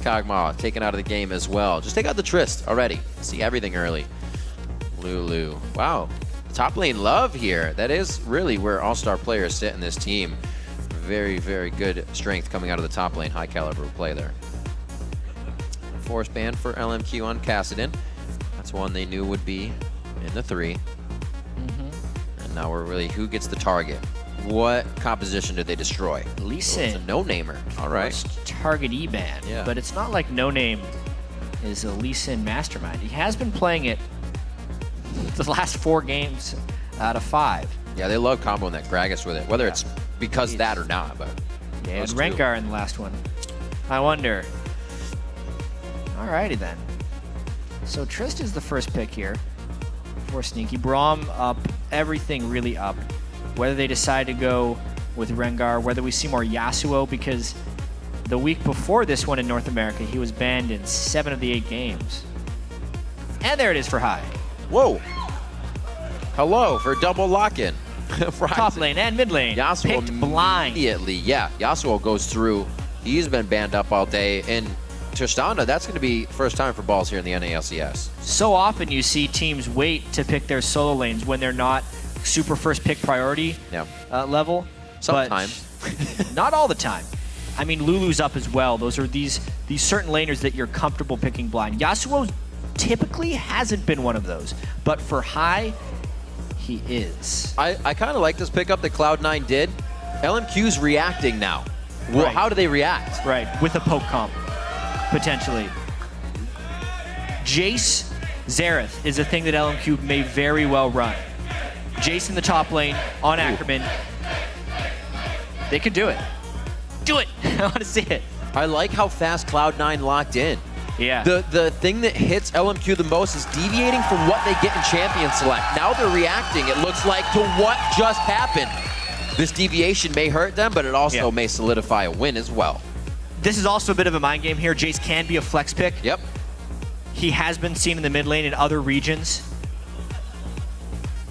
Kog'Maw taken out of the game as well. Just take out the Trist already. See everything early. Lulu. Wow. Top lane love here. That is really where all-star players sit in this team. Very, very good strength coming out of the top lane. High caliber play there. Force ban for LMQ on Kassadin. That's one they knew would be in the 3. And now we're really, who gets the target? What composition did they destroy? Elise. It's a no-namer. All right. First target E-ban. Yeah. But it's not like NoName is a Elise mastermind. He has been playing it the last 4 games out of 5. Yeah, they love comboing that Gragas with it, whether it's because of that or not. But yeah, and Rengar in the last one. I wonder. Alrighty then. So Trist is the first pick here for Sneaky. Braum up, everything really up. Whether they decide to go with Rengar, whether we see more Yasuo, because the week before this one in North America, he was banned in 7 of the 8 games. And there it is for high. Whoa. Hello for double lock-in. Top lane and mid lane. Yasuo picked blind. Immediately, yeah. Yasuo goes through. He's been banned up all day. And Tristana, that's going to be first time for balls here in the LCS. So often you see teams wait to pick their solo lanes when they're not super first pick priority level. Sometimes. Not all the time. I mean, Lulu's up as well. Those are these certain laners that you're comfortable picking blind. Yasuo typically hasn't been one of those, but for high, he is. I kind of like this pickup that Cloud9 did. LMQ's reacting now. Well, right. How do they react? Right, with a poke comp, potentially. Jayce, Xerath is a thing that LMQ may very well run. Jayce in the top lane on Ackerman. They could do it. Do it! I want to see it. I like how fast Cloud9 locked in. Yeah. The thing that hits LMQ the most is deviating from what they get in Champion Select. Now they're reacting, it looks like, to what just happened. This deviation may hurt them, but it also may solidify a win as well. This is also a bit of a mind game here. Jayce can be a flex pick. Yep. He has been seen in the mid lane in other regions.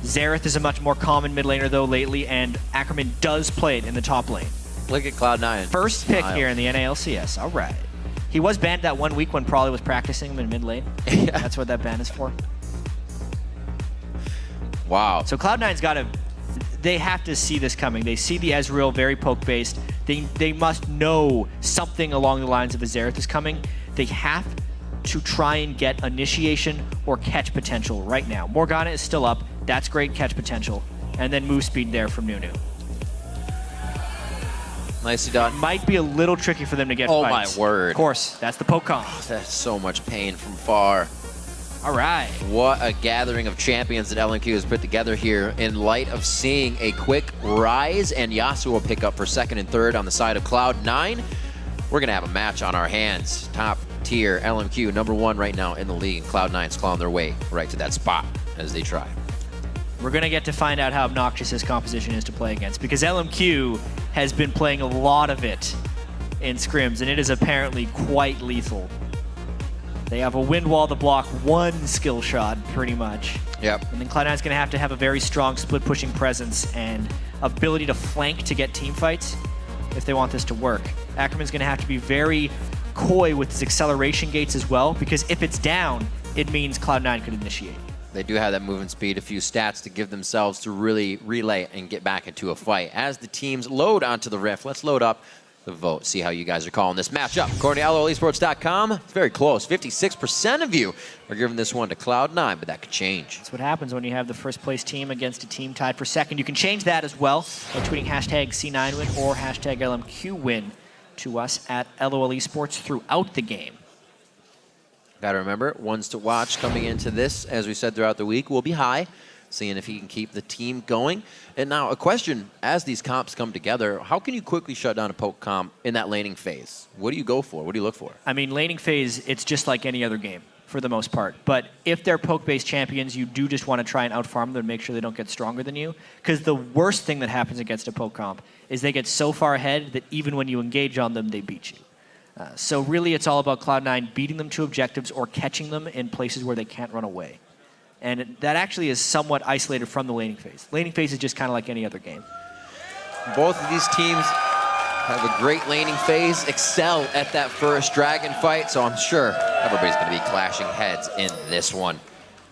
Xerath is a much more common mid laner though lately, and Ackerman does play it in the top lane. Look at Cloud9. First pick here in the NALCS. All right. He was banned that 1 week when Probably was practicing him in mid lane. Yeah. That's what that ban is for. Wow. So Cloud9's got to, they have to see this coming. They see the Ezreal very poke-based. They must know something along the lines of a Xerath is coming. They have to try and get initiation or catch potential right now. Morgana is still up. That's great catch potential. And then move speed there from Nunu. Nicely done. Might be a little tricky for them to get fights. My word. Of course, that's the poke comp. That's so much pain from far. All right. What a gathering of champions that LMQ has put together here in light of seeing a quick Ryze and Yasuo pick up for second and third on the side of Cloud9. We're going to have a match on our hands. Top tier LMQ, #1 right now in the league. Cloud9's clawing their way right to that spot as they try. We're going to get to find out how obnoxious his composition is to play against, because LMQ has been playing a lot of it in scrims, and it is apparently quite lethal. They have a wind wall to block 1 skill shot, pretty much. Yep. And then Cloud9's going to have a very strong split-pushing presence and ability to flank to get team fights if they want this to work. Ackerman's going to have to be very coy with his acceleration gates as well, because if it's down, it means Cloud9 could initiate. They do have that movement speed, a few stats to give themselves to really relay and get back into a fight. As the teams load onto the Rift, let's load up the vote, see how you guys are calling this matchup. According to LOEsports.com, it's very close. 56% of you are giving this one to Cloud9, but that could change. That's what happens when you have the first place team against a team tied for second. You can change that as well by tweeting #C9win or #LMQwin to us at LOLesports throughout the game. Got to remember, ones to watch coming into this, as we said throughout the week, will be high, seeing if he can keep the team going. And now a question, as these comps come together, how can you quickly shut down a poke comp in that laning phase? What do you go for? What do you look for? I mean, laning phase, it's just like any other game for the most part. But if they're poke-based champions, you do just want to try and outfarm them and make sure they don't get stronger than you. Because the worst thing that happens against a poke comp is they get so far ahead that even when you engage on them, they beat you. So really, it's all about Cloud9 beating them to objectives or catching them in places where they can't run away. And that actually is somewhat isolated from the laning phase. Laning phase is just kind of like any other game. Both of these teams have a great laning phase, excel at that first dragon fight, so I'm sure everybody's going to be clashing heads in this one.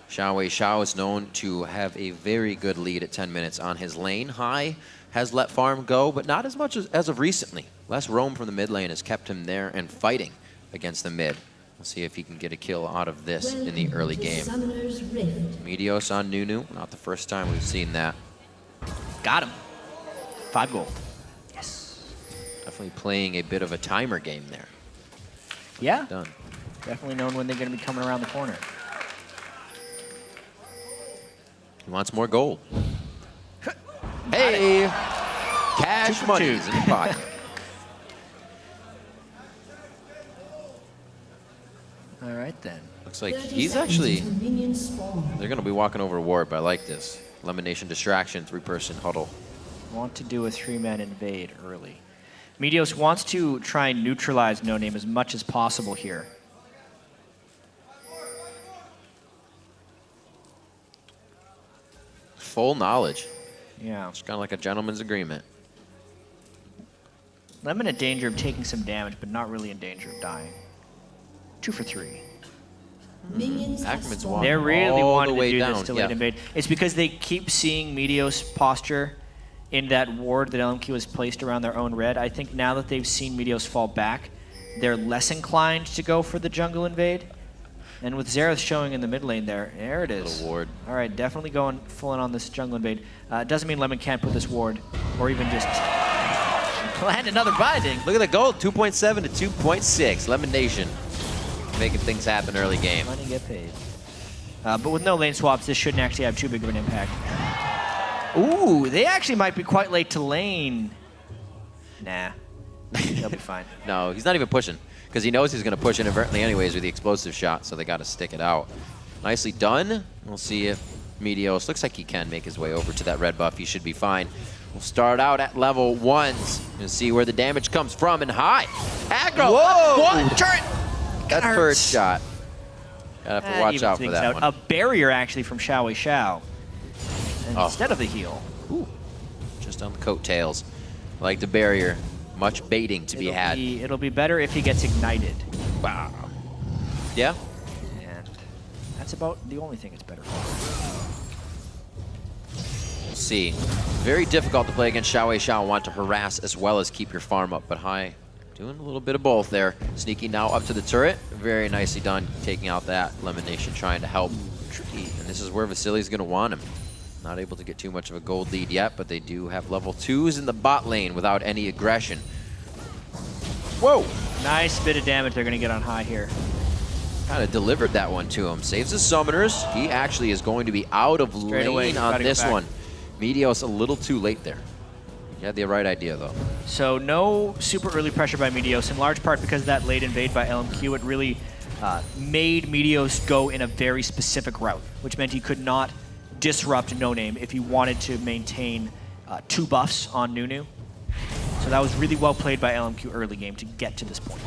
XiaoWeiXiao is known to have a very good lead at 10 minutes on his lane. High has let farm go, but not as much as of recently. Less roam from the mid lane has kept him there and fighting against the mid. We'll see if he can get a kill out of this in the early game. Meteos on Nunu, not the first time we've seen that. Got him. 5 gold. Yes. Definitely playing a bit of a timer game there. Yeah. Done. Definitely knowing when they're going to be coming around the corner. He wants more gold. Hey! Cash money's in the pocket. All right, then. Looks like he's actually... They're going to be walking over a ward, but I like this. LemonNation distraction, 3-person huddle. Want to do a 3-man invade early. Meteos wants to try and neutralize NoName as much as possible here. Full knowledge. Yeah. It's kind of like a gentleman's agreement. Lemon in danger of taking some damage, but not really in danger of dying. 2 for 3. Ackerman's walking They're really all wanting the way to do down. this delayed invade. It's because they keep seeing Meteos' posture in that ward that LMQ has placed around their own red. I think now that they've seen Meteos fall back, they're less inclined to go for the jungle invade. And with Xerath showing in the mid lane there it is. Little ward. All right, definitely going full in on this jungle invade. Doesn't mean Lemon can't put this ward, or even just land another binding. Look at the gold, 2.7 to 2.6. LemonNation making things happen early game. Money get paid. But with no lane swaps, this shouldn't actually have too big of an impact. Ooh, they actually might be quite late to lane. Nah, they'll be fine. No, he's not even pushing, because he knows he's going to push inadvertently anyways with the explosive shot, so they got to stick it out. Nicely done. We'll see if Meteos, looks like he can make his way over to that red buff. He should be fine. We'll start out at level 1s and see where the damage comes from. And high. Aggro! Whoa! What? Turret! That first shot. Gotta have to watch out for that one. A barrier actually from XiaoWeiXiao. Instead of the heal. Ooh. Just on the coattails. Like the barrier. Much baiting to be had. It'll be better if he gets ignited. Wow. Yeah? And that's about the only thing it's better for. We'll see. Very difficult to play against XiaoWeiXiao. Want to harass as well as keep your farm up, but high. Doing a little bit of both there. Sneaky now up to the turret. Very nicely done. Taking out that LemonNation, trying to help. Tricky. And this is where Vasilii's going to want him. Not able to get too much of a gold lead yet, but they do have level 2s in the bot lane without any aggression. Whoa! Nice bit of damage they're going to get on high here. Kind of delivered that one to him. Saves his summoners. He actually is going to be out of lane on this one. Meteos a little too late there. He had the right idea, though. So no super early pressure by Meteos, in large part because of that late invade by LMQ. It really made Meteos go in a very specific route, which meant he could not disrupt NoName if he wanted to maintain 2 buffs on Nunu. So that was really well played by LMQ early game to get to this point.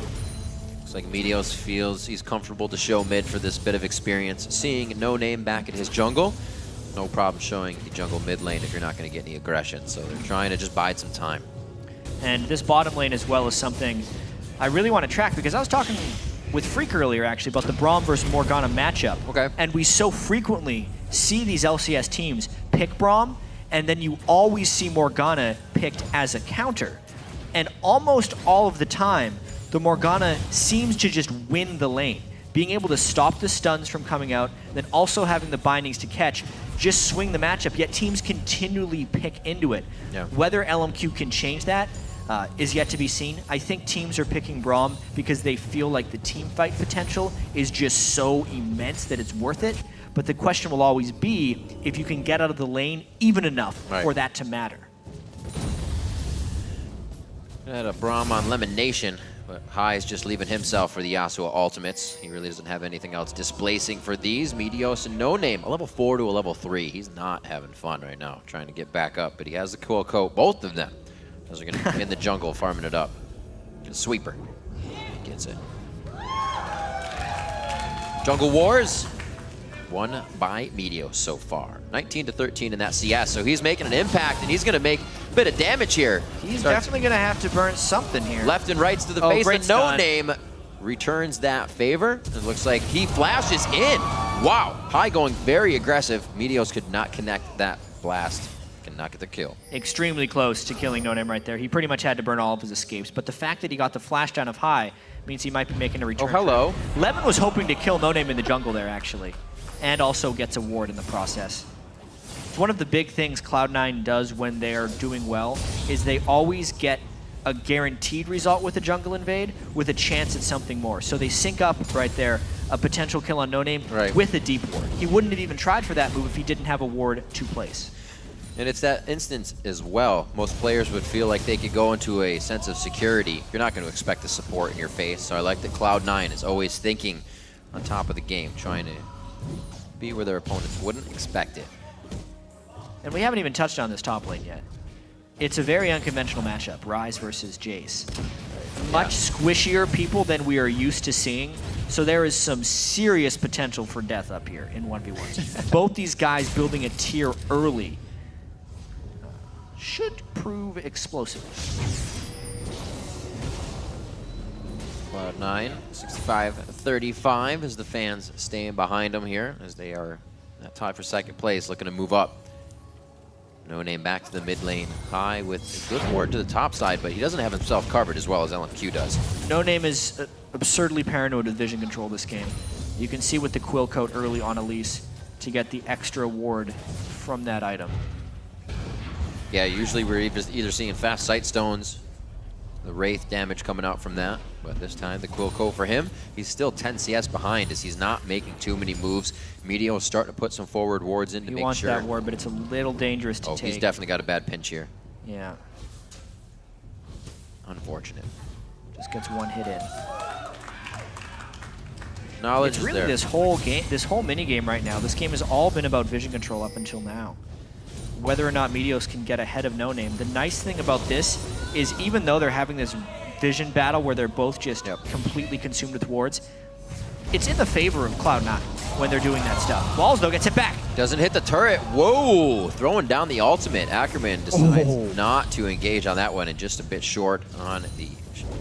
Looks like Meteos feels he's comfortable to show mid for this bit of experience. Seeing NoName back at his jungle, no problem showing the jungle mid lane if you're not going to get any aggression. So they're trying to just bide some time. And this bottom lane as well is something I really want to track, because I was talking with Freak earlier actually about the Braum versus Morgana matchup. Okay. And we so frequently see these LCS teams pick Braum, and then you always see Morgana picked as a counter. And almost all of the time, the Morgana seems to just win the lane. Being able to stop the stuns from coming out, then also having the bindings to catch, just swing the matchup, yet teams continually pick into it. Yeah. Whether LMQ can change that is yet to be seen. I think teams are picking Braum because they feel like the team fight potential is just so immense that it's worth it. But the question will always be if you can get out of the lane even enough for that to matter. Had a Braum on LemonNation, but High is just leaving himself for the Yasuo ultimates. He really doesn't have anything else displacing for these. Meteos and NoName, a level 4 to a level 3. He's not having fun right now, trying to get back up, but he has the cool coat, both of them. Those are going to be in the jungle, farming it up. Sweeper gets it. Jungle Wars, won by Meteos so far. 19 to 13 in that CS, so he's making an impact, and he's going to make bit of damage here. He's definitely going to have to burn something here. Left and rights to the face, and NoName returns that favor. It looks like he flashes in. Wow, High going very aggressive. Meteos could not connect that blast. Cannot get the kill. Extremely close to killing NoName right there. He pretty much had to burn all of his escapes, but the fact that he got the flash down of High means he might be making a return. Oh, hello. Lemon was hoping to kill NoName in the jungle there, actually, and also gets a ward in the process. It's one of the big things Cloud9 does when they are doing well, is they always get a guaranteed result with a jungle invade with a chance at something more. So they sync up right there a potential kill on NoName with a deep ward. He wouldn't have even tried for that move if he didn't have a ward to place. And it's that instance as well. Most players would feel like they could go into a sense of security. You're not going to expect the support in your face. So I like that Cloud9 is always thinking on top of the game, trying to be where their opponents wouldn't expect it. And we haven't even touched on this top lane yet. It's a very unconventional matchup, Ryze versus Jayce. Much squishier people than we are used to seeing. So there is some serious potential for death up here in 1v1s. Both these guys building a tier early should prove explosive. Cloud9, 65-35 as the fans staying behind them here as they are that tie for second place, looking to move up. NoName back to the mid lane, High with a good ward to the top side, but he doesn't have himself covered as well as LMQ does. NoName is absurdly paranoid with vision control this game. You can see with the quill coat early on Elise to get the extra ward from that item. Yeah, usually we're either seeing fast sight stones, the Wraith damage coming out from that, but this time the quill coat for him. He's still 10 CS behind as he's not making too many moves. Meteos starting to put some forward wards in to make sure. He wants that ward, but it's a little dangerous to take. He's definitely got a bad pinch here. Yeah. Unfortunate. Just gets one hit in. Knowledge it's really this whole game, this whole mini game right now. This game has all been about vision control up until now. Whether or not Meteos can get ahead of NoName. The nice thing about this is even though they're having this vision battle where they're both just completely consumed with wards, it's in the favor of Cloud9 when they're doing that stuff. Balls, though, gets it back. Doesn't hit the turret. Whoa! Throwing down the ultimate. Ackerman decides not to engage on that one and just a bit short on the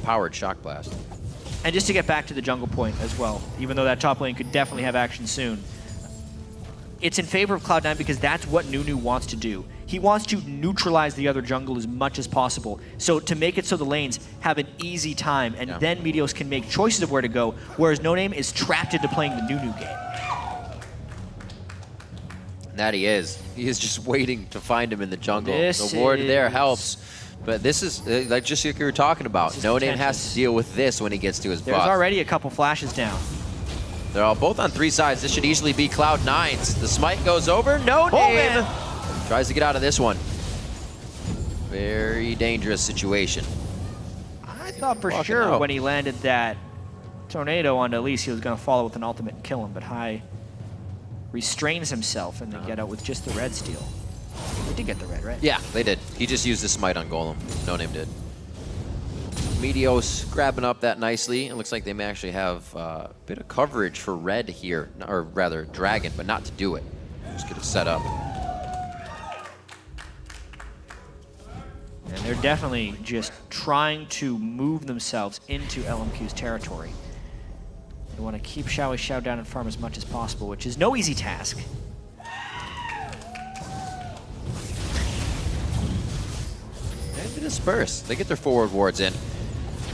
powered shock blast. And just to get back to the jungle point as well, even though that top lane could definitely have action soon, it's in favor of Cloud9 because that's what Nunu wants to do. He wants to neutralize the other jungle as much as possible. So to make it so the lanes have an easy time, and then Meteos can make choices of where to go, whereas NoName is trapped into playing the Nunu game. And that he is. He is just waiting to find him in the jungle. The ward there helps. But this is, like just like you were talking about, NoName has to deal with this when he gets to his buff. There's already a couple flashes down. They're all both on three sides. This should easily be Cloud9's. The smite goes over. NoName tries to get out of this one. Very dangerous situation. I thought for sure when he landed that tornado on Elise, he was going to follow with an ultimate and kill him, but High restrains himself and they get out with just the red steal. They did get the red, right? Yeah, they did. He just used the smite on Golem. NoName did. Meteos grabbing up that nicely. It looks like they may actually have a bit of coverage for red here, or rather dragon, but not to do it. Just get it set up. And they're definitely just trying to move themselves into LMQ's territory. They want to keep XiaoWeiXiao down and farm as much as possible, which is no easy task. They disperse. They get their forward wards in.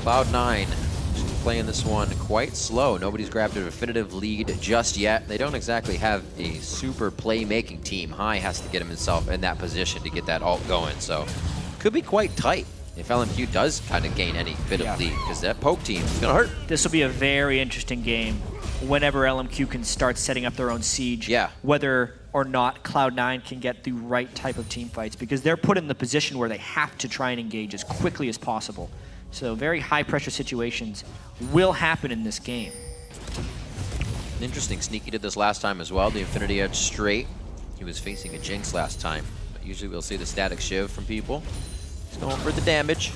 Cloud9 playing this one quite slow. Nobody's grabbed a definitive lead just yet. They don't exactly have a super playmaking team. High has to get himself in that position to get that ult going. So could be quite tight if LMQ does kind of gain any bit of lead, because that poke team is going to hurt. This will be a very interesting game whenever LMQ can start setting up their own siege. Whether or not Cloud9 can get the right type of team fights, because they're put in the position where they have to try and engage as quickly as possible. So very high pressure situations will happen in this game. Interesting. Sneaky did this last time as well. The Infinity Edge straight. He was facing a Jinx last time. But usually we'll see the static shiv from people. He's going for the damage.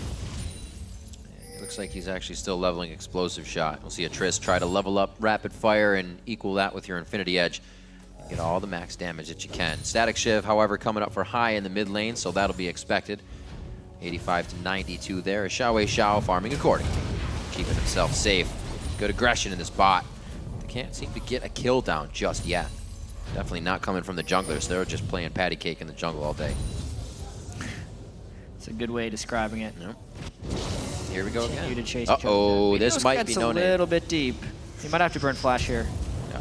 And it looks like he's actually still leveling explosive shot. We'll see a Trist try to level up rapid fire and equal that with your Infinity Edge. Get all the max damage that you can. Static shiv, however, coming up for High in the mid lane, so that'll be expected. 85 to 92 there. XiaoWeiXiao farming accordingly, keeping himself safe. Good aggression in this bot. They can't seem to get a kill down just yet. Definitely not coming from the junglers. They're just playing patty cake in the jungle all day. It's a good way of describing it. Yep. Here we go again. To chase Uh-oh, this might be NoName. a little bit deep. He might have to burn flash here. Yeah.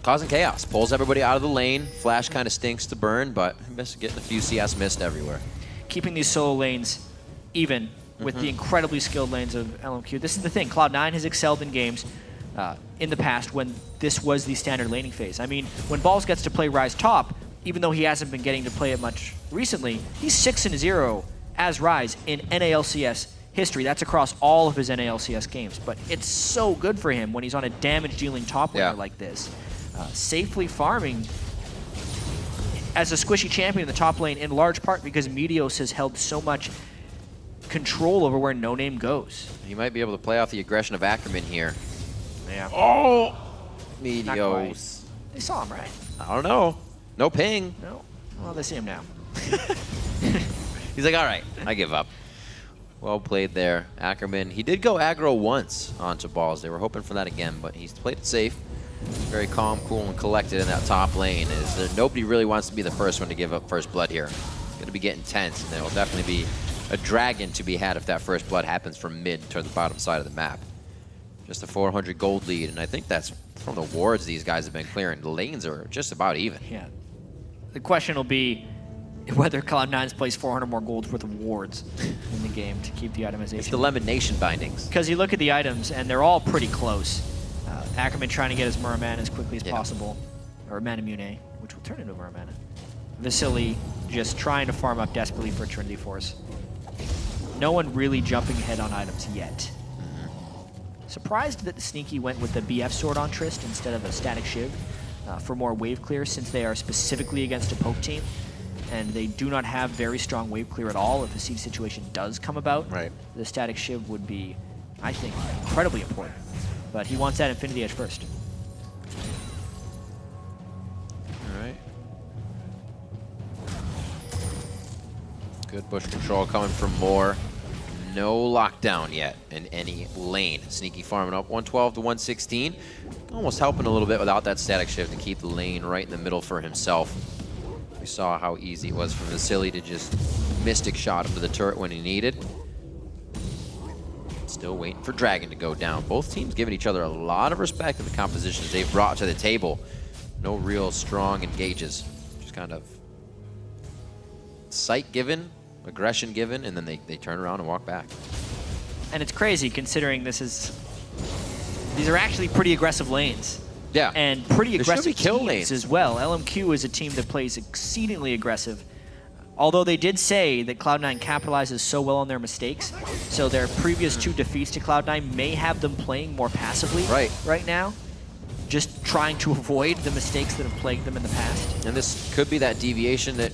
Causing chaos. Pulls everybody out of the lane. Flash kind of stinks to burn, but getting a few CS missed everywhere. Keeping these solo lanes even with the incredibly skilled lanes of LMQ. This is the thing. Cloud9 has excelled in games in the past when this was the standard laning phase. I mean, when Balls gets to play Ryze top, even though he hasn't been getting to play it much recently, he's 6-0 as Ryze in NALCS history. That's across all of his NALCS games. But it's so good for him when he's on a damage-dealing top laner like this. Safely farming as a squishy champion in the top lane, in large part because Meteos has held so much control over where NoName goes. He might be able to play off the aggression of Ackerman here. Yeah. Oh! Meteos. They saw him, right? I don't know. No ping. No. Well, they see him now. He's like, all right, I give up. Well played there, Ackerman. He did go aggro once onto Balls. They were hoping for that again, but he's played it safe. Very calm, cool, and collected in that top lane. Nobody really wants to be the first one to give up first blood here. It's going to be getting tense, and there will definitely be a dragon to be had if that first blood happens from mid to the bottom side of the map. Just a 400 gold lead, and I think that's from the wards these guys have been clearing. The lanes are just about even. Yeah. The question will be whether Cloud9's plays 400 more golds worth of wards in the game to keep the itemization. It's the LemonNation bindings. Because you look at the items, and they're all pretty close. Ackerman trying to get his Muramana as quickly as possible, or Manamune, which will turn into Muramana. Vasilii just trying to farm up desperately for Trinity Force. No one really jumping ahead on items yet. Surprised that the Sneaky went with the BF sword on Trist instead of a static Shiv for more wave clear, since they are specifically against a poke team, and they do not have very strong wave clear at all. If a siege situation does come about, the static Shiv would be, I think, incredibly important. But he wants that Infinity Edge first. All right. Good bush control coming from Moore. No lockdown yet in any lane. Sneaky farming up 112 to 116. Almost helping a little bit without that static shift to keep the lane right in the middle for himself. We saw how easy it was for Vasilii to just mystic shot him to the turret when he needed. Still waiting for Dragon to go down. Both teams giving each other a lot of respect for the compositions they've brought to the table. No real strong engages. Just kind of sight given, aggression given, and then they turn around and walk back. And it's crazy considering these are actually pretty aggressive lanes. Yeah. And pretty aggressive kill teams lanes as well. LMQ is a team that plays exceedingly aggressive. Although they did say that Cloud9 capitalizes so well on their mistakes, so their previous 2 defeats to Cloud9 may have them playing more passively right now, just trying to avoid the mistakes that have plagued them in the past. And this could be that deviation that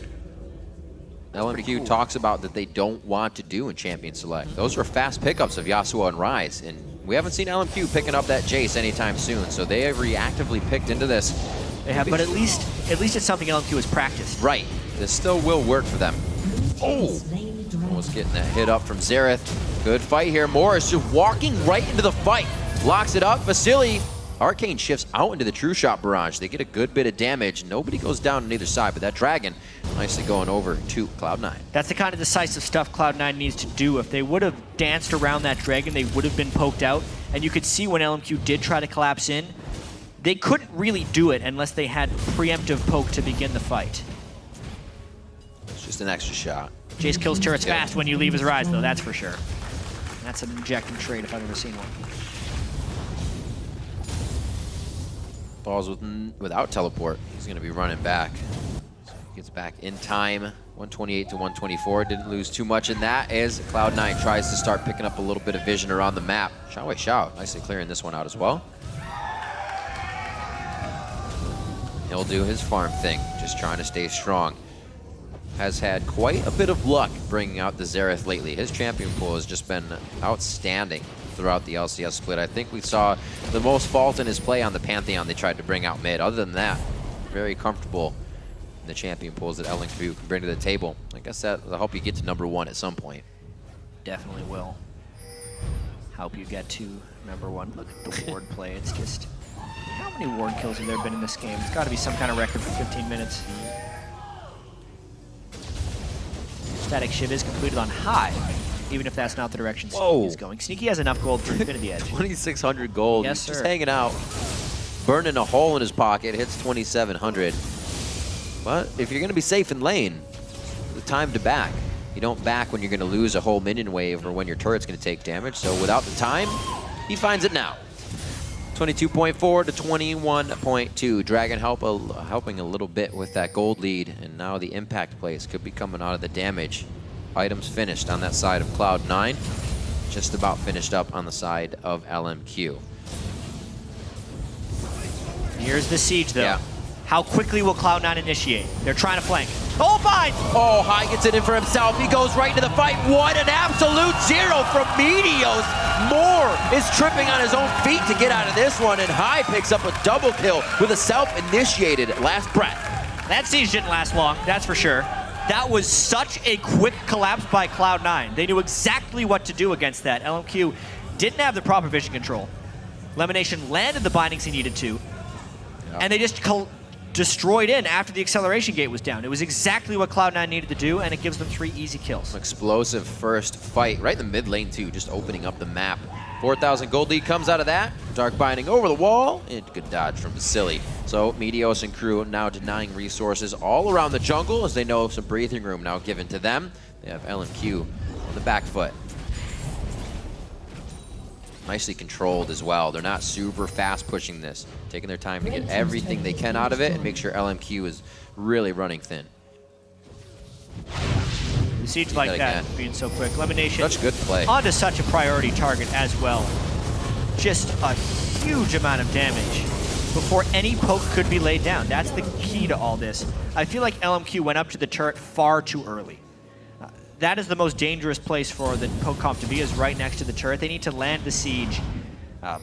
LMQ talks about that they don't want to do in Champion Select. Those were fast pickups of Yasuo and Ryze, and we haven't seen LMQ picking up that Jayce anytime soon, so they have reactively picked into this. They have, but at least it's something LMQ has practiced. Right. This still will work for them. Oh! Almost getting that hit up from Xerath. Good fight here. Morris just walking right into the fight. Locks it up. Vasilii. Arcane shifts out into the True Shot barrage. They get a good bit of damage. Nobody goes down on either side, but that Dragon nicely going over to Cloud9. That's the kind of decisive stuff Cloud9 needs to do. If they would have danced around that Dragon, they would have been poked out. And you could see when LMQ did try to collapse in, they couldn't really do it unless they had preemptive poke to begin the fight. It's just an extra shot. Jayce kills turrets fast when you leave his Ryze, though, that's for sure. That's an injecting trade if I've ever seen one. Balls without teleport. He's going to be running back. So he gets back in time. 128 to 124. Didn't lose too much in that as Cloud9 tries to start picking up a little bit of vision around the map. XiaoWeiXiao nicely clearing this one out as well. He'll do his farm thing, just trying to stay strong. Has had quite a bit of luck bringing out the Xerath lately. His champion pool has just been outstanding throughout the LCS split. I think we saw the most fault in his play on the Pantheon they tried to bring out mid. Other than that, very comfortable and the champion pools that LMQ can bring to the table. I guess that'll help you get to #1 at some point. Definitely will help you get to #1. Look at the ward play. It's just, how many ward kills have there been in this game? It's got to be some kind of record for 15 minutes. Static Shiv is completed on high, even if that's not the direction Sneaky is going. Sneaky has enough gold for Infinity Edge. 2,600 gold. Yes, He's sir. just hanging out, burning a hole in his pocket. Hits 2,700. But if you're going to be safe in lane, the time to back. You don't back when you're going to lose a whole minion wave or when your turret's going to take damage. So without the time, he finds it now. 22.4 to 21.2. Dragon helping a little bit with that gold lead, and now the impact plays could be coming out of the damage. Items finished on that side of Cloud9. Just about finished up on the side of LMQ. Here's the siege, though. Yeah. How quickly will Cloud9 initiate? They're trying to flank. Oh, fine! Oh, High gets it in for himself. He goes right into the fight. What an absolute zero from Meteos. Moore is tripping on his own feet to get out of this one, and High picks up a double kill with a self-initiated last breath. That siege didn't last long, that's for sure. That was such a quick collapse by Cloud9. They knew exactly what to do against that. LMQ didn't have the proper vision control. LemonNation landed the bindings he needed to, and they just destroyed in after the acceleration gate was down. It was exactly what Cloud9 needed to do, and it gives them 3 easy kills. Explosive first fight, right in the mid lane too, just opening up the map. 4,000 gold lead comes out of that. Dark binding over the wall, and good dodge from Vasilii. So Meteos and crew now denying resources all around the jungle as they know some breathing room now given to them. They have LMQ on the back foot. Nicely controlled as well. They're not super fast pushing this, taking their time to get everything they can out of it and make sure LMQ is really running thin. The siege like that, being so quick. LemonNation, such good play. Onto such a priority target as well. Just a huge amount of damage before any poke could be laid down. That's the key to all this. I feel like LMQ went up to the turret far too early. That is the most dangerous place for the poke comp to be, is right next to the turret. They need to land the siege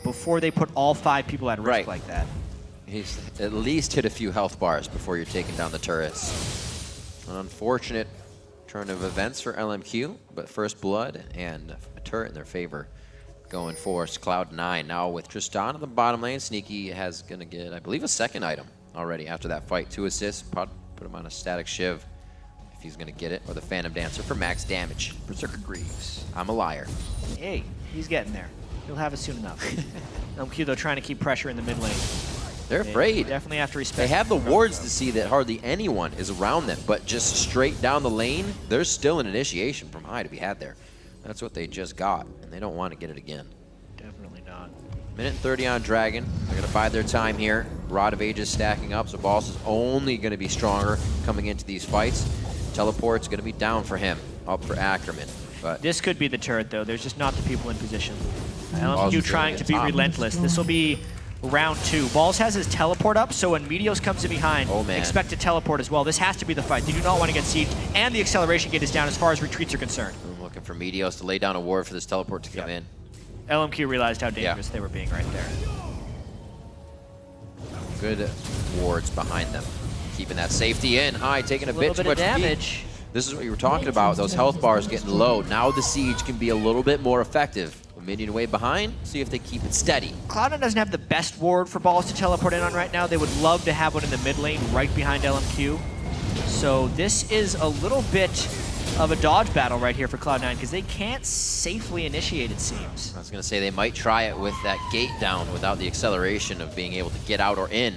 before they put all 5 people at risk like that. He's at least hit a few health bars before you're taking down the turrets. An unfortunate turn of events for LMQ, but first blood and a turret in their favor going for Cloud9. Now with Tristana in the bottom lane, Sneaky has gonna get, I believe, a second item already after that fight. 2 assists, put him on a static shiv if he's gonna get it, or the Phantom Dancer for max damage. Berserker Greaves. I'm a liar. Hey, he's getting there. He'll have it soon enough. LMQ, though, trying to keep pressure in the mid lane. They're afraid. Definitely have to respect. They have the wards to see that hardly anyone is around them, but just straight down the lane, there's still an initiation from High to be had there. That's what they just got, and they don't want to get it again. Definitely not. Minute 30 on Dragon. They're going to bide their time here. Rod of Ages stacking up, so Balls is only going to be stronger coming into these fights. Teleport's going to be down for him, up for Ackerman. But this could be the turret, though. There's just not the people in position. LMQ trying to be relentless. This will be round 2. Balls has his teleport up, so when Meteos comes in behind, expect to teleport as well. This has to be the fight. They do not want to get sieged, and the acceleration gate is down as far as retreats are concerned. I'm looking for Meteos to lay down a ward for this teleport to come in. LMQ realized how dangerous they were being right there. Good wards behind them. Keeping that safety in. High taking a bit too much damage. This is what you were talking about, those health bars getting low. Now the siege can be a little bit more effective. A minion way behind, see if they keep it steady. Cloud9 doesn't have the best ward for Balls to teleport in on right now. They would love to have one in the mid lane right behind LMQ. So this is a little bit of a dodge battle right here for Cloud9 because they can't safely initiate, it seems. I was going to say they might try it with that gate down without the acceleration of being able to get out or in.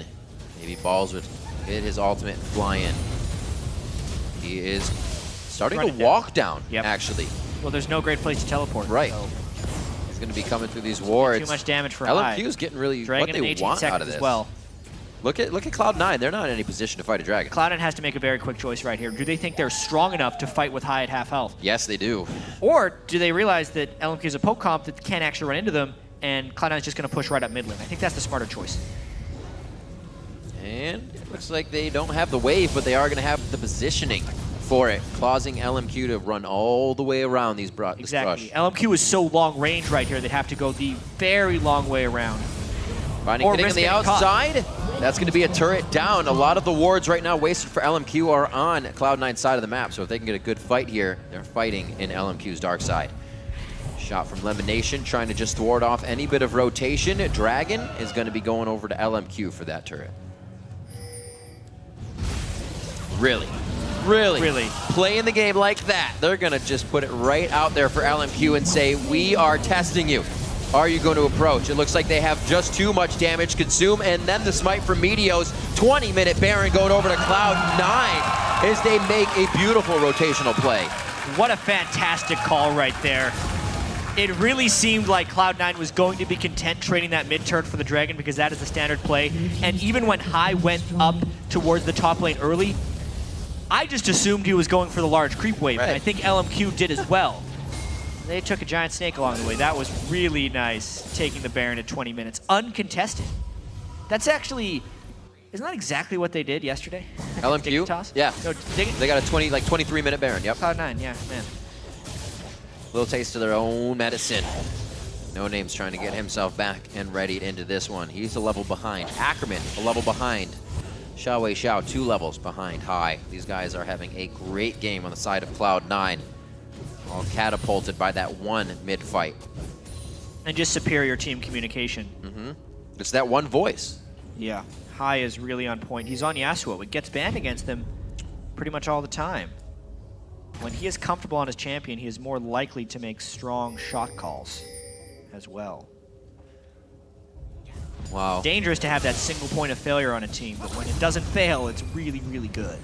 Maybe Balls would hit his ultimate and fly in. He is starting to walk down, actually. Well, there's no great place to teleport. Right. So he's going to be coming through these wards. Too much damage for High. LMQ is getting really Dragon what they want out of this. As well. Look at Cloud9. They're not in any position to fight a dragon. Cloud9 has to make a very quick choice right here. Do they think they're strong enough to fight with High at half health? Yes, they do. Or do they realize that LMQ is a poke comp that can't actually run into them, and Cloud9 is just going to push right up mid lane? I think that's the smarter choice. And it looks like they don't have the wave, but they are going to have the positioning for it, causing LMQ to run all the way around these Exactly. LMQ is so long range right here, they'd have to go the very long way around. Finding hitting on the outside. That's going to be a turret down. A lot of the wards right now wasted for LMQ are on Cloud9's side of the map, so if they can get a good fight here, they're fighting in LMQ's dark side. Shot from LemonNation, trying to just thwart off any bit of rotation. Dragon is going to be going over to LMQ for that turret. Really playing the game like that. They're going to just put it right out there for LMQ and say, we are testing you. Are you going to approach? It looks like they have just too much damage consumed, and then the smite from Meteos. 20-minute Baron going over to Cloud9 as they make a beautiful rotational play. What a fantastic call right there. It really seemed like Cloud9 was going to be content trading that mid turret for the Dragon because that is the standard play. And even when High went up towards the top lane early, I just assumed he was going for the large creep wave, and I think LMQ did as well. They took a giant snake along the way. That was really nice, taking the Baron at 20 minutes, uncontested. That's actually, isn't that exactly what they did yesterday? LMQ? Toss? Yeah. No, they got a 23-minute Baron, yep. Cloud9, yeah, man. Little taste of their own medicine. NoName's trying to get himself back and ready into this one. He's a level behind. Ackerman, a level behind. XiaoWeiXiao, 2 levels behind High. These guys are having a great game on the side of Cloud9. All catapulted by that one mid-fight. And just superior team communication. It's that one voice. Yeah, High is really on point. He's on Yasuo. It gets banned against them pretty much all the time. When he is comfortable on his champion, he is more likely to make strong shot calls as well. Wow. Dangerous to have that single point of failure on a team, but when it doesn't fail, it's really, really good.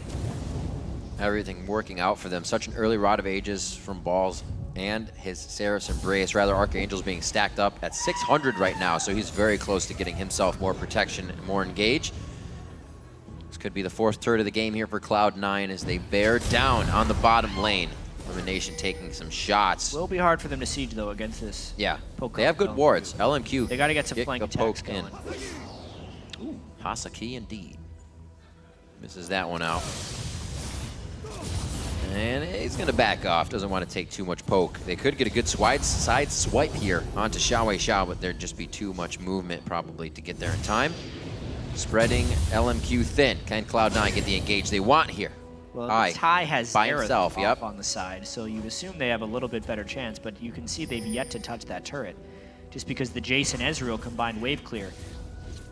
Everything working out for them. Such an early Rod of Ages from Balls and his Seraph's Embrace. Rather, Archangel's being stacked up at 600 right now, so he's very close to getting himself more protection and more engage. This could be the 4th turret of the game here for Cloud9 as they bear down on the bottom lane. LemonNation taking some shots. Will be hard for them to siege, though, against this. Yeah, poke they have good wards. LMQ. They got to get some flank attacks going. Ooh, Hasaki indeed. Misses that one out. And he's going to back off. Doesn't want to take too much poke. They could get a good side swipe here onto XiaoWeiXiao, but there'd just be too much movement probably to get there in time. Spreading LMQ thin. Can Cloud9 get the engage they want here? Well, High has by Xerath himself, yep, on the side, so you'd assume they have a little bit better chance, but you can see they've yet to touch that turret. Just because the Jayce and Ezreal combined wave clear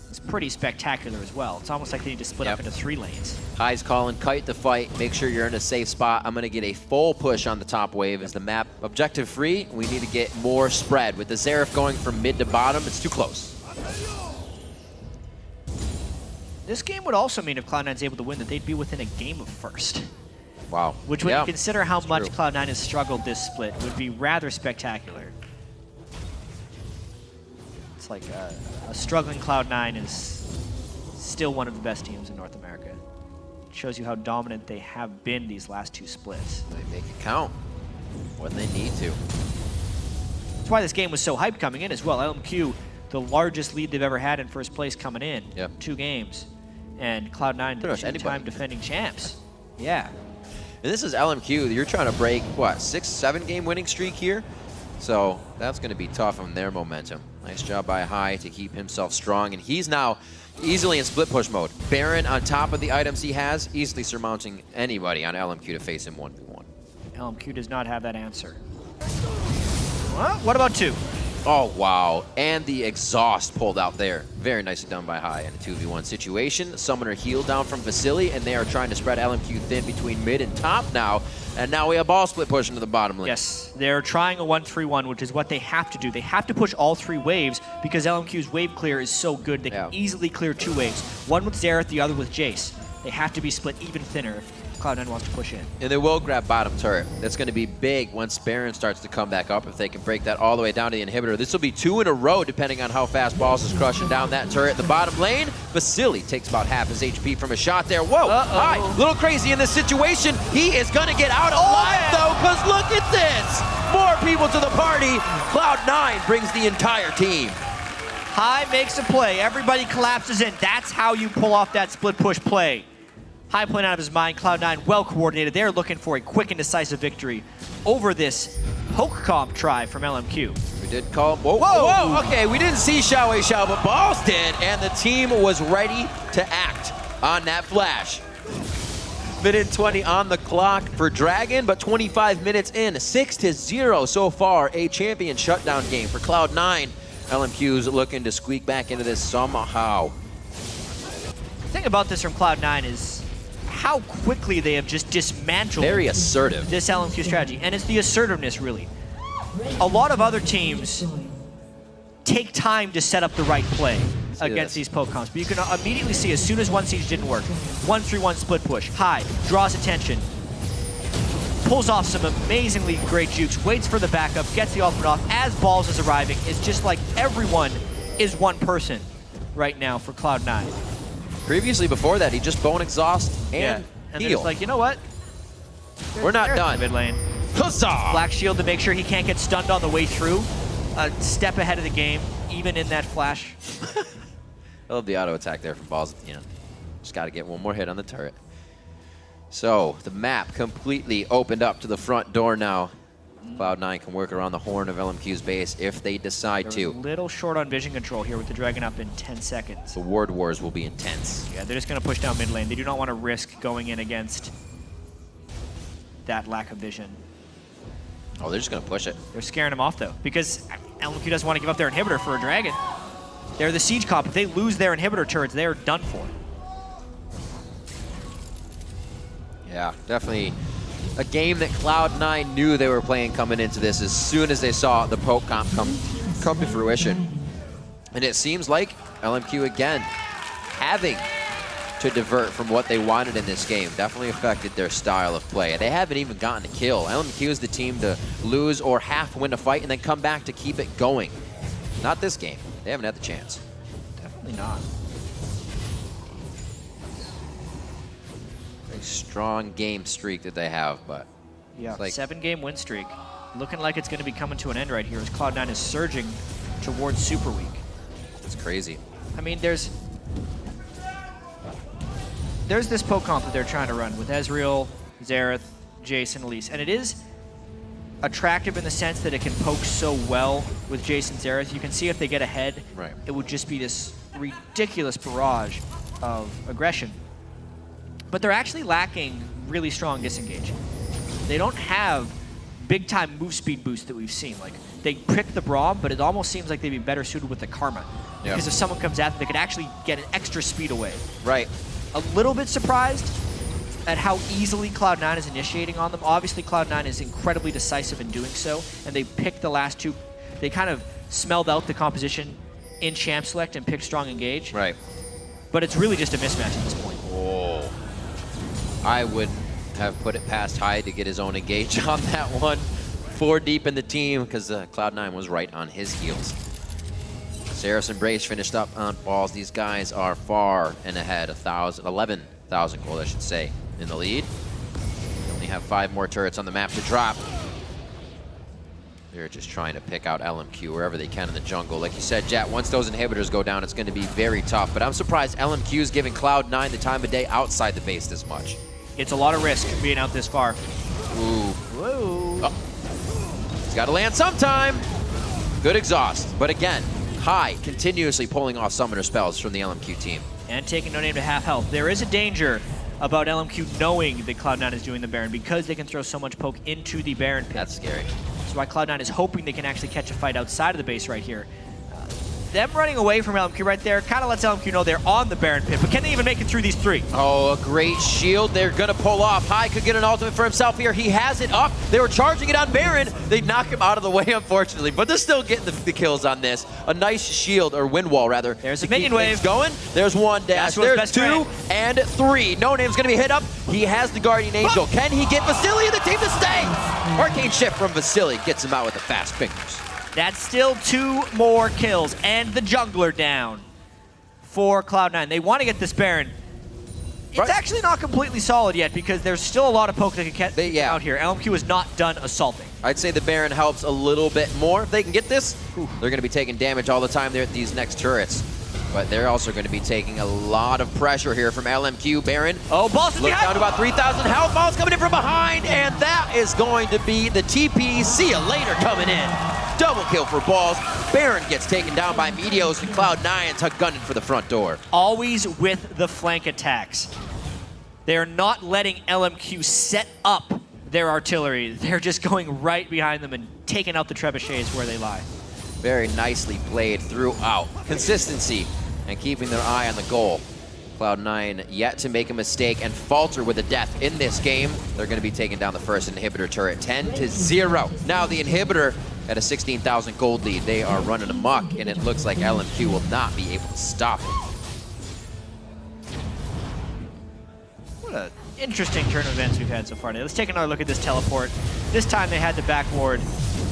is pretty spectacular as well. It's almost like they need to split up into 3 lanes. High's calling, kite the fight, make sure you're in a safe spot. I'm going to get a full push on the top wave as the map objective free. We need to get more spread. With the Xerath going from mid to bottom, it's too close. This game would also mean if Cloud9's able to win that they'd be within a game of first. Wow. Which when you consider how much Cloud9 has struggled this split would be rather spectacular. It's like a struggling Cloud9 is still one of the best teams in North America. It shows you how dominant they have been these last 2 splits. They make it count when they need to. That's why this game was so hyped coming in as well. LMQ, the largest lead they've ever had in first place coming in. 2 games. And Cloud9, 2-time defending champs. Yeah. And this is LMQ. You're trying to break, what, 6-7 game winning streak here? So that's going to be tough on their momentum. Nice job by High to keep himself strong. And he's now easily in split push mode. Baron on top of the items he has, easily surmounting anybody on LMQ to face him 1v1. LMQ does not have that answer. Well, what about 2? Oh, wow. And the exhaust pulled out there. Very nicely done by High in a 2v1 situation. Summoner heal down from Vasilii, and they are trying to spread LMQ thin between mid and top now. And now we have ball split push into the bottom lane. Yes, they're trying a 1-3-1, which is what they have to do. They have to push all 3 waves because LMQ's wave clear is so good. They can easily clear 2 waves. One with Xerath, the other with Jayce. They have to be split even thinner if Cloud9 wants to push in. And they will grab bottom turret. That's going to be big once Baron starts to come back up. If they can break that all the way down to the inhibitor. This will be 2 in a row depending on how fast Balls is crushing down that turret. The bottom lane, Vasilii takes about half his HP from a shot there. Whoa, High, a little crazy in this situation. He is going to get out alive though, because look at this. More people to the party. Cloud9 brings the entire team. High makes a play. Everybody collapses in. That's how you pull off that split push play. High playing out of his mind. Cloud9 well coordinated. They're looking for a quick and decisive victory over this poke comp try from LMQ. We did call him. Whoa, whoa, okay, we didn't see XiaoWeiXiao, but Balls did, and the team was ready to act on that flash. Minute 20 on the clock for Dragon, but 25 minutes in, 6-0 so far, a champion shutdown game for Cloud9. LMQ's looking to squeak back into this somehow. The thing about this from Cloud9 is how quickly they have just dismantled Very assertive. this LMQ strategy, and it's the assertiveness, really. A lot of other teams take time to set up the right play against these poke comps, but you can immediately see as soon as one siege didn't work, 1-3-1 split push, high, draws attention, pulls off some amazingly great jukes, waits for the backup, gets the ultimate off as Balls is arriving. It's just like everyone is one person right now for Cloud9. Previously, before that, he just bone exhaust and And heal. it's like, you know what? We're not done. Mid lane. Huzzah! Black shield to make sure he can't get stunned on the way through. A step ahead of the game, even in that flash. I love the auto attack there from Balls at the end. Just got to get one more hit on the turret. So the map completely opened up to the front door now. Cloud9 can work around the horn of LMQ's base if they decide to. A little short on vision control here with the Dragon up in 10 seconds. The ward wars will be intense. Yeah, they're just going to push down mid lane. They do not want to risk going in against that lack of vision. Oh, they're just going to push it. They're scaring him off, though, because LMQ doesn't want to give up their inhibitor for a Dragon. They're the siege comp. If they lose their inhibitor turrets, they are done for. Yeah, definitely a game that Cloud9 knew they were playing coming into this as soon as they saw the poke comp come to fruition. And it seems like LMQ again having to divert from what they wanted in this game definitely affected their style of play. They haven't even gotten a kill. LMQ is the team to lose or half win a fight and then come back to keep it going. Not this game. They haven't had the chance. Definitely not. A strong game streak that they have, but yeah, like 7-game win streak. Looking like it's going to be coming to an end right here as Cloud9 is surging towards Super Week. it's crazy. I mean, there's this poke comp that they're trying to run with Ezreal, Xerath, Jayce, and Elise, and it is attractive in the sense that it can poke so well with Jayce and Xerath. You can see if they get ahead, Right. it would just be this ridiculous barrage of aggression. But they're actually lacking really strong disengage. They don't have big-time move speed boost that we've seen. Like, they pick the Braum, but it almost seems like they'd be better suited with the Karma. Yep. Because if someone comes at them, they could actually get an extra speed away. Right. A little bit surprised at how easily Cloud9 is initiating on them. Obviously, Cloud9 is incredibly decisive in doing so, and they picked the last two. They kind of smelled out the composition in Champ Select and picked Strong Engage. Right. But it's really just a mismatch at this point. Oh. I would have put it past Hyde to get his own engage on that one. 4 deep in the team because Cloud9 was right on his heels. Saris and Brace finished up on Balls. These guys are far and ahead, 11,000 gold, I should say, in the lead. They only have 5 more turrets on the map to drop. They're just trying to pick out LMQ wherever they can in the jungle. Like you said, Jet, once those inhibitors go down, it's going to be very tough. But I'm surprised LMQ is giving Cloud9 the time of day outside the base this much. It's a lot of risk being out this far. Ooh. Whoa. Oh. He's got to land sometime. Good exhaust. But again, High continuously pulling off summoner spells from the LMQ team. And taking NoName to half health. There is a danger about LMQ knowing that Cloud9 is doing the Baron because they can throw so much poke into the Baron pit. That's scary. That's why Cloud9 is hoping they can actually catch a fight outside of the base right here. Them running away from LMQ right there kind of lets LMQ know they're on the Baron pit, but can they even make it through these 3? Oh, a great shield. They're going to pull off. High could get an ultimate for himself here. He has it up. They were charging it on Baron. They knock him out of the way, unfortunately, but they're still getting the kills on this. A nice shield, or wind wall, rather. There's a minion wave. Going. There's 1 dash. There's 2 and 3. NoName's going to be hit up. He has the Guardian Angel. Can he get Vasilii and the team to stay? Arcane Shift from Vasilii gets him out with the fast fingers. That's still 2 more kills, and the jungler down for Cloud9. They want to get this Baron. It's actually not completely solid yet because there's still a lot of poke that can get out here. LMQ is not done assaulting. I'd say the Baron helps a little bit more. If they can get this, they're going to be taking damage all the time there at these next turrets. But they're also going to be taking a lot of pressure here from LMQ. Baron. Oh, Balls is look behind. down to about 3,000 health. Balls coming in from behind, and that is going to be the TP. See you later coming in. Double kill for Balls. Baron gets taken down by Meteos, and Cloud9 gunning for the front door. Always with the flank attacks. They're not letting LMQ set up their artillery. They're just going right behind them and taking out the trebuchets where they lie. Very nicely played throughout. Consistency and keeping their eye on the goal. Cloud9 yet to make a mistake and falter with a death in this game. They're going to be taking down the first inhibitor turret 10-0. Now the inhibitor at a 16,000 gold lead. They are running amok, and it looks like LMQ will not be able to stop it. What an interesting turn of events we've had so far today. Let's take another look at this teleport. This time they had the back ward.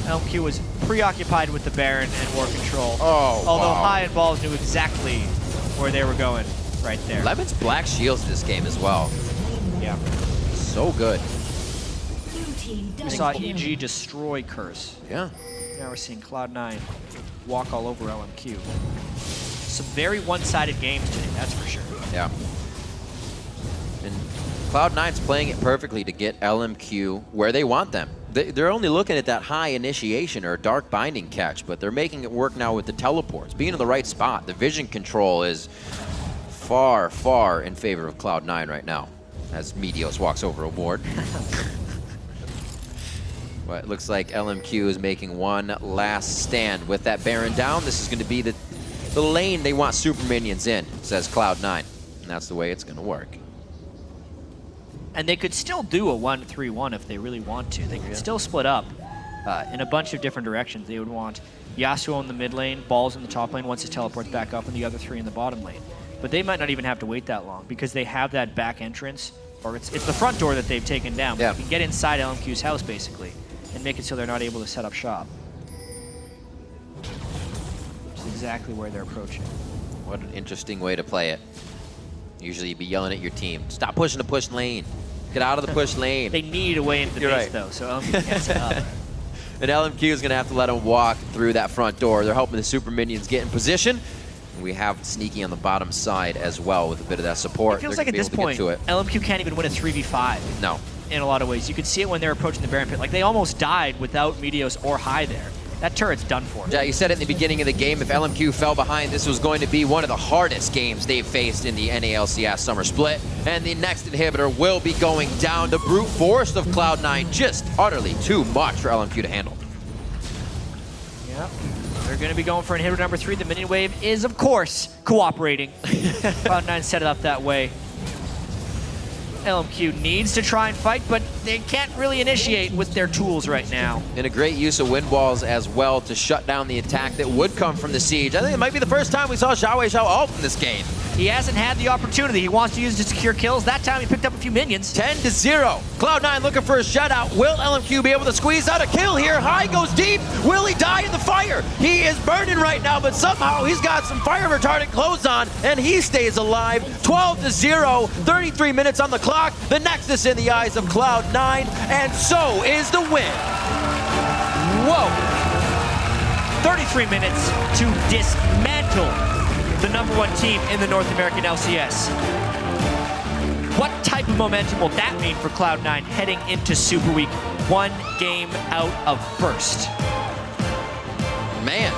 LMQ was preoccupied with the Baron and war control. Oh, although wow. High and Balls knew exactly where they were going right there. Lemon's black shields in this game as well. Yeah. So good. We saw EG destroy Curse. Yeah. Now we're seeing Cloud9 walk all over LMQ. Some very one-sided games today, that's for sure. Yeah. And Cloud9's playing it perfectly to get LMQ where they want them. They're only looking at that high initiation or dark binding catch, but they're making it work now with the teleports. Being in the right spot, the vision control is far, far in favor of Cloud9 right now, as Meteos walks over a ward. But it looks like LMQ is making one last stand. With that Baron down, this is going to be the lane they want super minions in, says Cloud9. And that's the way it's going to work. And they could still do a 1-3-1 if they really want to. They could still split up in a bunch of different directions. They would want Yasuo in the mid lane, Balls in the top lane once it teleports back up, and the other three in the bottom lane. But they might not even have to wait that long because they have that back entrance, or it's the front door that they've taken down. Yeah. They can get inside LMQ's house, basically, and make it so they're not able to set up shop. Which is exactly where they're approaching. What an interesting way to play it. Usually you'd be yelling at your team, stop pushing the push lane. Get out of the push lane. They need a way into the You're base, right. though, so LMQ can't set up. And LMQ is going to have to let them walk through that front door. They're hoping the super minions get in position. And we have Sneaky on the bottom side as well with a bit of that support. It feels They're like at gonna this be able point, to get to it. LMQ can't even win a 3v5 No. in a lot of ways. You could see it when they're approaching the Baron pit. Like, they almost died without Meteos or High there. That turret's done for. Yeah, you said it in the beginning of the game. If LMQ fell behind, this was going to be one of the hardest games they've faced in the NALCS Summer Split. And the next inhibitor will be going down. The brute force of Cloud9, just utterly too much for LMQ to handle. Yep. They're going to be going for inhibitor number 3. The minion wave is, of course, cooperating. Cloud9 set it up that way. LMQ needs to try and fight, but they can't really initiate with their tools right now. And a great use of wind walls as well to shut down the attack that would come from the siege. I think it might be the first time we saw XiaoWeiXiao ult in this game. He hasn't had the opportunity. He wants to use it to secure kills. That time he picked up a few minions. 10-0. Cloud9 looking for a shutout. Will LMQ be able to squeeze out a kill here? High goes deep. Will he die in the fire? He is burning right now, but somehow he's got some fire retardant clothes on, and he stays alive. 12-0. 33 minutes on the clock. The Nexus in the eyes of Cloud9, and so is the win. Whoa. 33 minutes to dismantle the #1 team in the North American LCS. What type of momentum will that mean for Cloud9 heading into Super Week? 1 game out of first. Man,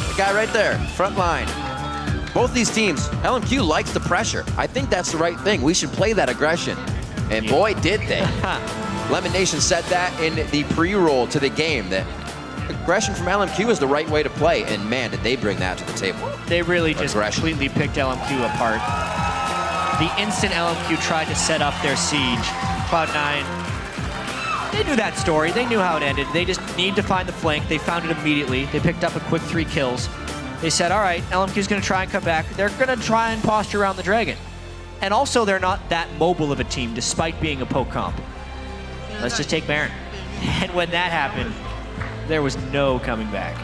the guy right there, front line. Both these teams, LMQ likes the pressure. I think that's the right thing. We should play that aggression. And boy, did they. LemonNation said that in the pre-roll to the game, that aggression from LMQ is the right way to play, and man, did they bring that to the table. They really just Aggression. completely picked LMQ apart. The instant LMQ tried to set up their siege, Cloud9, they knew that story. They knew how it ended. They just need to find the flank. They found it immediately. They picked up a quick 3 kills. They said, all right, LMQ's going to try and come back. They're going to try and posture around the dragon. And also, they're not that mobile of a team, despite being a poke comp. Let's just take Baron. And when that happened, there was no coming back.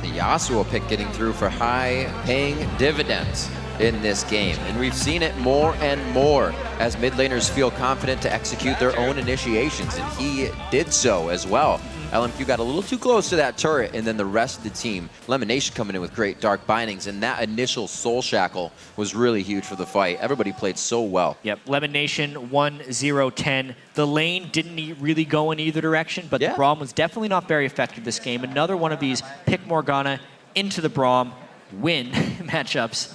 The Yasuo pick getting through for high-paying dividends in this game. And we've seen it more and more as mid laners feel confident to execute their own initiations, and he did so as well. LMQ got a little too close to that turret, and then the rest of the team, LemonNation coming in with great dark bindings, and that initial soul shackle was really huge for the fight. Everybody played so well. Yep, LemonNation 1-0-10. The lane didn't really go in either direction, but the Braum was definitely not very effective this game. Another one of these pick Morgana into the Braum win matchups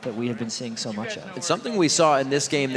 that we have been seeing so much of. It's something we saw in this game